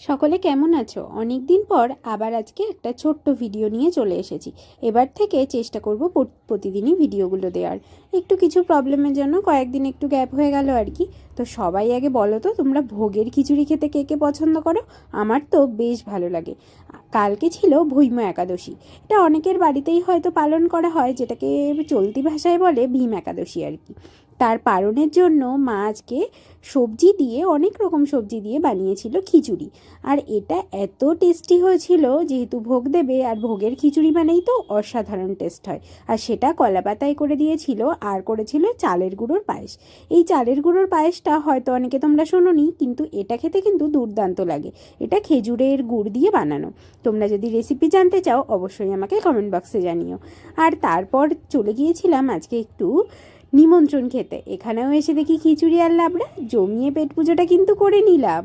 সকলে কেমন আছো? অনেক দিন পর আবার আজকে একটা ছোট্ট ভিডিও নিয়ে চলে এসেছি। এবার থেকে চেষ্টা করব প্রতিদিনই ভিডিওগুলো দেওয়ার। একটু কিছু প্রবলেমের জন্য কয়েকদিন একটু গ্যাপ হয়ে গেল আর কি। তো সবাই আগে বলো তো, তোমরা ভোগের খিচুড়ি খেতে কে কে পছন্দ করো? আমার তো বেশ ভালো লাগে। কালকে ছিল ভীম একাদশী। এটা অনেকের বাড়িতেই হয়তো পালন করা হয়, যেটাকে চলতি ভাষায় বলে ভীম একাদশী আর কি। তার পালনের জন্য মা আজকে সবজি দিয়ে, অনেক রকম সবজি দিয়ে বানিয়েছিল খিচুড়ি। আর এটা এত টেস্টি হয়েছিল, যেহেতু ভোগ দেবে, আর ভোগের খিচুড়ি মানেই তো অসাধারণ টেস্ট হয়। আর সেটা কলা পাতায় করে দিয়েছিল, আর করেছিল চালের গুঁড়োর পায়েস। এই চালের গুঁড়োর পায়েসটা হয়তো অনেকে তোমরা শোনোনি, কিন্তু এটা খেতে কিন্তু দুর্দান্ত লাগে। এটা খেজুরের গুড় দিয়ে বানানো। তোমরা যদি রেসিপি জানতে চাও অবশ্যই আমাকে কমেন্ট বক্সে জানিও। আর তারপর চলে গিয়েছিলাম আজকে একটু নিমন্ত্রণ খেতে। এখানেও এসে দেখি খিচুড়ি আর লাবড়া, জমিয়ে পেট পুজোটা কিন্তু করে নিলাম।